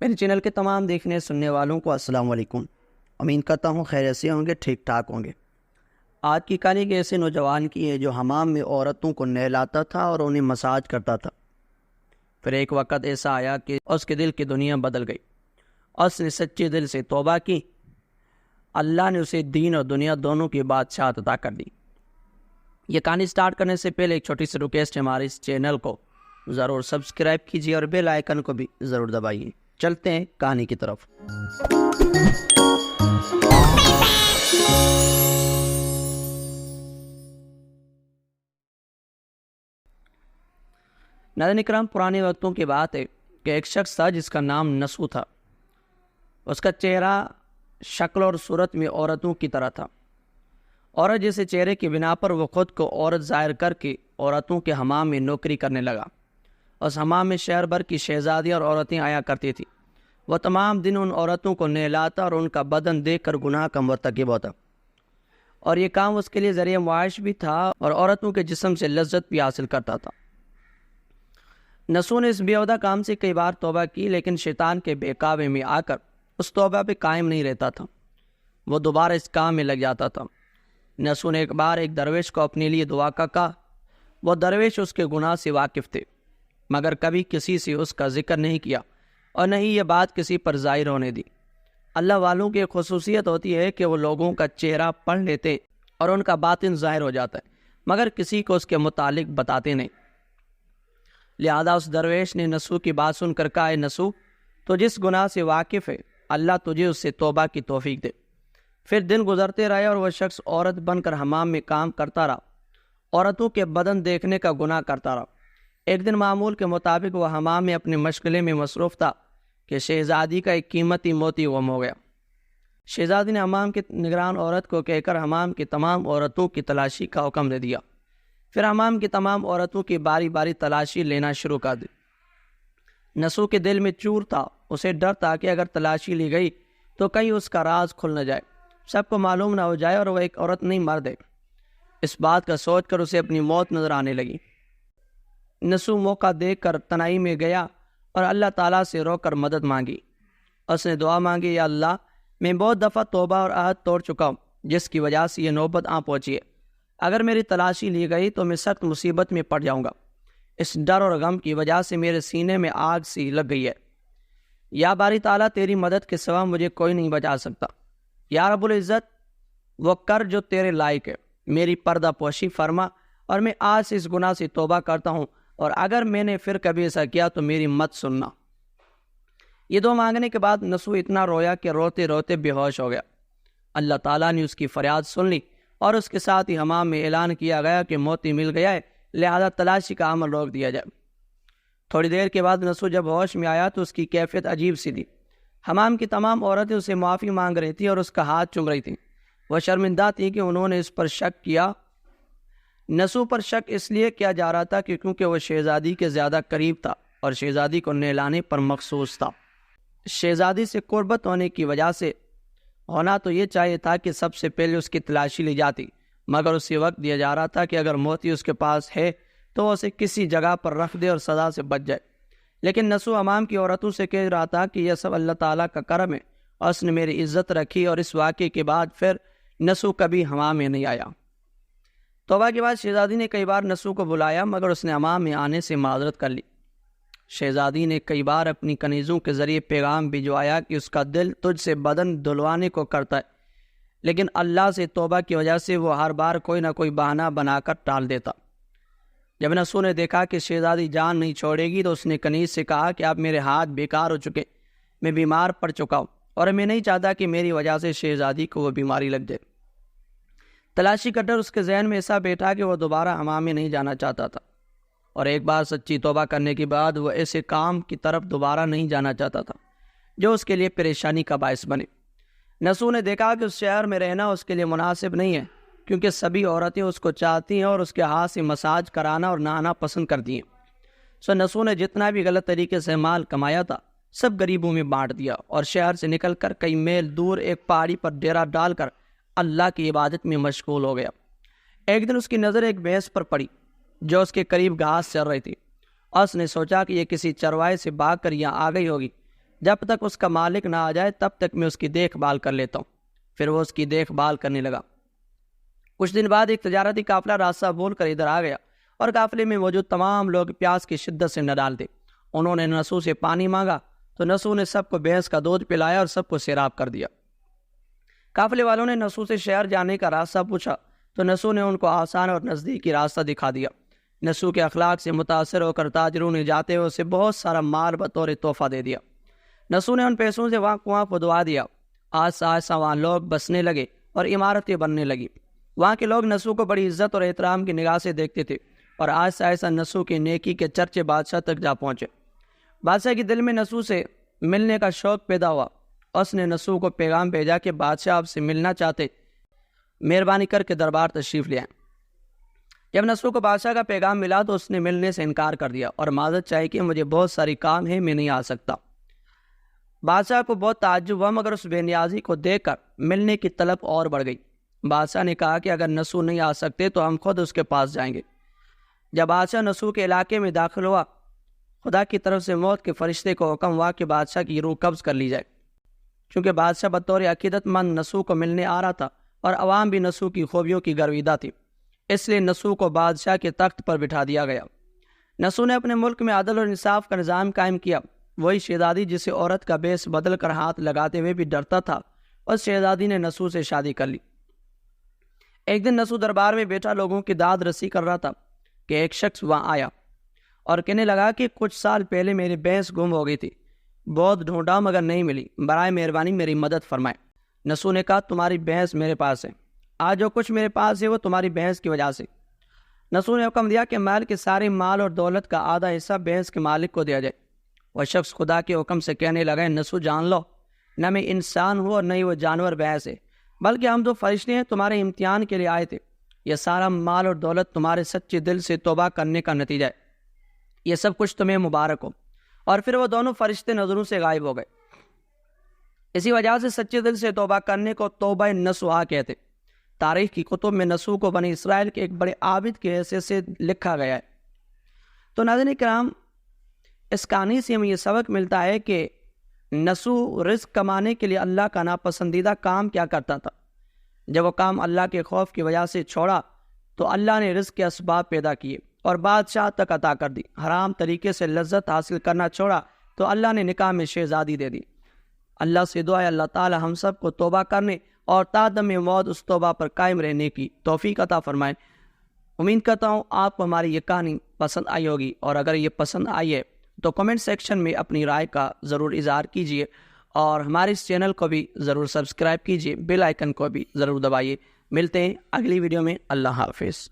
میرے چینل کے تمام دیکھنے سننے والوں کو السلام علیکم۔ امید کرتا ہوں خیریت سے ہوں گے، ٹھیک ٹھاک ہوں گے۔ آج کی کہانی ایک ایسے نوجوان کی ہے جو حمام میں عورتوں کو نہلاتا تھا اور انہیں مساج کرتا تھا۔ پھر ایک وقت ایسا آیا کہ اس کے دل کی دنیا بدل گئی۔ اس نے سچے دل سے توبہ کی۔ اللہ نے اسے دین اور دنیا دونوں کی بادشاہت عطا کر دی۔ یہ کہانی سٹارٹ کرنے سے پہلے ایک چھوٹی سی ریکویسٹ ہے، ہمارے اس چینل کو ضرور سبسکرائب کیجیے اور بیل آئیکن کو بھی ضرور دبائیے۔ چلتے ہیں کہانی کی طرف۔ ناظرین کرام، پرانے وقتوں کی بات ہے کہ ایک شخص تھا جس کا نام نسو تھا۔ اس کا چہرہ شکل اور صورت میں عورتوں کی طرح تھا۔ عورت جیسے چہرے کی بنا پر وہ خود کو عورت ظاہر کر کے عورتوں کے حمام میں نوکری کرنے لگا۔ اس حمام میں شہر بھر کی شہزادیاں اور عورتیں آیا کرتی تھیں۔ وہ تمام دن ان عورتوں کو نہلاتا اور ان کا بدن دیکھ کر گناہ کا مرتکب ہوتا، اور یہ کام اس کے لیے ذریعہ معاش بھی تھا اور عورتوں کے جسم سے لذت بھی حاصل کرتا تھا۔ نسو نے اس بیہودہ کام سے کئی بار توبہ کی، لیکن شیطان کے بہکاوے میں آ کر اس توبہ پہ قائم نہیں رہتا تھا۔ وہ دوبارہ اس کام میں لگ جاتا تھا۔ نسو نے ایک بار ایک درویش کو اپنے لیے دعا کا کہا۔ وہ درویش اس کے گناہ سے واقف تھے، مگر کبھی کسی سے اس کا ذکر نہیں کیا اور نہ ہی یہ بات کسی پر ظاہر ہونے دی۔ اللہ والوں کی ایک خصوصیت ہوتی ہے کہ وہ لوگوں کا چہرہ پڑھ لیتے اور ان کا باطن ظاہر ہو جاتا ہے، مگر کسی کو اس کے متعلق بتاتے نہیں۔ لہذا اس درویش نے نسو کی بات سن کر کہا، اے نسو، تو جس گناہ سے واقف ہے اللہ تجھے اس سے توبہ کی توفیق دے۔ پھر دن گزرتے رہے اور وہ شخص عورت بن کر حمام میں کام کرتا رہا، عورتوں کے بدن دیکھنے کا گناہ کرتا رہا۔ ایک دن معمول کے مطابق وہ حمام میں اپنے مشغلے میں مصروف تھا کہ شہزادی کا ایک قیمتی موتی گم ہو گیا۔ شہزادی نے حمام کی نگران عورت کو کہہ کر حمام کی تمام عورتوں کی تلاشی کا حکم دے دیا۔ پھر حمام کی تمام عورتوں کی باری باری تلاشی لینا شروع کر دی۔ نسو کے دل میں چور تھا، اسے ڈر تھا کہ اگر تلاشی لی گئی تو کہیں اس کا راز کھل نہ جائے، سب کو معلوم نہ ہو جائے اور وہ ایک عورت نہیں مرد ہے۔ اس بات کا سوچ کر اسے اپنی موت نظر آنے لگی۔ نسو موقع دیکھ کر تنہائی میں گیا اور اللہ تعالیٰ سے رو کر مدد مانگی۔ اس نے دعا مانگی، یا اللہ، میں بہت دفعہ توبہ اور عہد توڑ چکا ہوں جس کی وجہ سے یہ نوبت آ پہنچی ہے۔ اگر میری تلاشی لی گئی تو میں سخت مصیبت میں پڑ جاؤں گا۔ اس ڈر اور غم کی وجہ سے میرے سینے میں آگ سی لگ گئی ہے۔ یا باری تعالیٰ، تیری مدد کے سوا مجھے کوئی نہیں بچا سکتا۔ یا رب العزت، وہ کر جو تیرے لائق ہے، میری پردہ پوشی فرما، اور میں آج سے اس گناہ سے توبہ کرتا ہوں، اور اگر میں نے پھر کبھی ایسا کیا تو میری مت سننا۔ یہ دعا مانگنے کے بعد نسو اتنا رویا کہ روتے روتے بے ہوش ہو گیا۔ اللہ تعالیٰ نے اس کی فریاد سن لی اور اس کے ساتھ ہی حمام میں اعلان کیا گیا کہ موتی مل گیا ہے، لہذا تلاشی کا عمل روک دیا جائے۔ تھوڑی دیر کے بعد نسو جب ہوش میں آیا تو اس کی کیفیت عجیب سی تھی۔ حمام کی تمام عورتیں اسے معافی مانگ رہی تھیں اور اس کا ہاتھ چوم رہی تھیں۔ وہ شرمندہ تھی کہ انہوں نے اس پر شک کیا۔ نسو پر شک اس لیے کیا جا رہا تھا کہ کیونکہ وہ شہزادی کے زیادہ قریب تھا اور شہزادی کو نہلانے پر مخصوص تھا۔ شہزادی سے قربت ہونے کی وجہ سے ہونا تو یہ چاہیے تھا کہ سب سے پہلے اس کی تلاشی لی جاتی، مگر اسے وقت دیا جا رہا تھا کہ اگر موتی اس کے پاس ہے تو وہ اسے کسی جگہ پر رکھ دے اور سزا سے بچ جائے۔ لیکن نسو حمام کی عورتوں سے کہہ رہا تھا کہ یہ سب اللہ تعالیٰ کا کرم ہے اور اس نے میری عزت رکھی، اور اس واقعے کے بعد پھر نسو کبھی حمام میں نہیں آیا۔ توبہ کے بعد شہزادی نے کئی بار نسو کو بلایا، مگر اس نے حمام میں آنے سے معذرت کر لی۔ شہزادی نے کئی بار اپنی کنیزوں کے ذریعے پیغام بھجوایا کہ اس کا دل تجھ سے بدن دھلوانے کو کرتا ہے، لیکن اللہ سے توبہ کی وجہ سے وہ ہر بار کوئی نہ کوئی بہانہ بنا کر ٹال دیتا۔ جب نسو نے دیکھا کہ شہزادی جان نہیں چھوڑے گی تو اس نے کنیز سے کہا کہ اب میرے ہاتھ بیکار ہو چکے، میں بیمار پڑ چکا ہوں اور میں نہیں چاہتا کہ میری وجہ سے شہزادی کو وہ بیماری لگ جائے۔ تلاشی کا ڈر اس کے ذہن میں ایسا بیٹھا کہ وہ دوبارہ حمام میں نہیں جانا چاہتا تھا، اور ایک بار سچی توبہ کرنے کے بعد وہ ایسے کام کی طرف دوبارہ نہیں جانا چاہتا تھا جو اس کے لیے پریشانی کا باعث بنے۔ نسو نے دیکھا کہ اس شہر میں رہنا اس کے لیے مناسب نہیں ہے، کیونکہ سبھی عورتیں اس کو چاہتی ہیں اور اس کے ہاتھ سے مساج کرانا اور نہانا پسند کرتی ہیں۔ نسو نے جتنا بھی غلط طریقے سے مال کمایا تھا سب غریبوں میں بانٹ دیا، اور شہر سے نکل کر کئی میل دور ایک پہاڑی پر ڈیرا ڈال کر اللہ کی عبادت میں مشغول ہو گیا۔ ایک دن اس کی نظر ایک بھینس پر پڑی جو اس کے قریب گھاس چر رہی تھی، اور اس نے سوچا کہ یہ کسی چروائے سے بھاگ کر یہاں آ گئی ہوگی۔ جب تک اس کا مالک نہ آ جائے تب تک میں اس کی دیکھ بھال کر لیتا ہوں۔ پھر وہ اس کی دیکھ بھال کرنے لگا۔ کچھ دن بعد ایک تجارتی قافلہ راستہ بول کر ادھر آ گیا اور قافلے میں موجود تمام لوگ پیاس کی شدت سے نہ ڈال تھے۔ انہوں نے نسو سے پانی مانگا تو نسو نے سب کو بھینس کا دودھ پلایا اور سب کو سیراب کر دیا۔ قافلے والوں نے نسو سے شہر جانے کا راستہ پوچھا تو نسو نے ان کو آسان اور نزدیکی راستہ دکھا دیا۔ نسو کے اخلاق سے متاثر ہو کر تاجروں نے جاتے ہوئے اسے بہت سارا مال بطور تحفہ دے دیا۔ نسو نے ان پیسوں سے وہاں کنواں کھدوا دیا۔ آہستہ آہستہ وہاں لوگ بسنے لگے اور عمارتیں بننے لگی۔ وہاں کے لوگ نسو کو بڑی عزت اور احترام کی نگاہ سے دیکھتے تھے اور آہستہ آہستہ نسو کی نیکی کے چرچے بادشاہ تک جا پہنچے۔ بادشاہ کے دل میں نسو سے ملنے کا شوق پیدا ہوا۔ اس نے نسو کو پیغام بھیجا کہ بادشاہ آپ سے ملنا چاہتے، مہربانی کر کے دربار تشریف لے آئیں۔ جب نسو کو بادشاہ کا پیغام ملا تو اس نے ملنے سے انکار کر دیا اور معذرت چاہی کہ مجھے بہت ساری کام ہے، میں نہیں آ سکتا۔ بادشاہ کو بہت تعجب ہوا مگر اس بے نیازی کو دیکھ کر ملنے کی طلب اور بڑھ گئی۔ بادشاہ نے کہا کہ اگر نسو نہیں آ سکتے تو ہم خود اس کے پاس جائیں گے۔ جب بادشاہ نسو کے علاقے میں داخل ہوا، خدا کی طرف سے موت کے فرشتے کو حکم ہوا کہ بادشاہ کی روح قبض کر لی جائے۔ چونکہ بادشاہ بطور عقیدت مند نسو کو ملنے آ رہا تھا اور عوام بھی نسو کی خوبیوں کی گرویدہ تھی، اس لیے نسو کو بادشاہ کے تخت پر بٹھا دیا گیا۔ نسو نے اپنے ملک میں عدل اور انصاف کا نظام قائم کیا۔ وہی شہزادی جسے عورت کا بیس بدل کر ہاتھ لگاتے ہوئے بھی ڈرتا تھا، اس شہزادی نے نسو سے شادی کر لی۔ ایک دن نسو دربار میں بیٹھا لوگوں کی داد رسی کر رہا تھا کہ ایک شخص وہاں آیا اور کہنے لگا کہ کچھ سال پہلے میری بھینس گم ہو گئی تھی، بہت ڈھونڈا مگر نہیں ملی، برائے مہربانی میری مدد فرمائے۔ نسو نے کہا تمہاری بھینس میرے پاس ہے، آج جو کچھ میرے پاس ہے وہ تمہاری بھینس کی وجہ سے۔ نسو نے حکم دیا کہ محل کے سارے مال اور دولت کا آدھا حصہ بھینس کے مالک کو دیا جائے۔ وہ شخص خدا کے حکم سے کہنے لگا نسو جان لو، نہ میں انسان ہوں اور نہ ہی وہ جانور بھینس ہے، بلکہ ہم دو فرشتے ہیں، تمہارے امتحان کے لیے آئے تھے۔ یہ سارا مال اور دولت تمہارے سچے دل سے توبہ کرنے کا نتیجہ ہے، یہ سب کچھ تمہیں مبارک ہو۔ اور پھر وہ دونوں فرشتے نظروں سے غائب ہو گئے۔ اسی وجہ سے سچے دل سے توبہ کرنے کو توبہ نسوہا کہتے۔ تاریخ کی کتب میں نسو کو بنی اسرائیل کے ایک بڑے عابد کے حیثیت سے لکھا گیا ہے۔ تو ناظرین کرام، اس کہانی سے ہمیں یہ سبق ملتا ہے کہ نسو رزق کمانے کے لیے اللہ کا ناپسندیدہ کام کیا کرتا تھا۔ جب وہ کام اللہ کے خوف کی وجہ سے چھوڑا تو اللہ نے رزق کے اسباب پیدا کیے اور بادشاہ تک عطا کر دی۔ حرام طریقے سے لذت حاصل کرنا چھوڑا تو اللہ نے نکاح میں شہزادی دے دی۔ اللہ سے دعا ہے اللہ تعالی ہم سب کو توبہ کرنے اور تا دم موت اس توبہ پر قائم رہنے کی توفیق عطا فرمائے۔ امید کرتا ہوں آپ کو ہماری یہ کہانی پسند آئی ہوگی، اور اگر یہ پسند آئی ہے تو کمنٹ سیکشن میں اپنی رائے کا ضرور اظہار کیجیے اور ہمارے اس چینل کو بھی ضرور سبسکرائب کیجیے، بیل آئیکن کو بھی ضرور دبائیے۔ ملتے ہیں اگلی ویڈیو میں، اللہ حافظ۔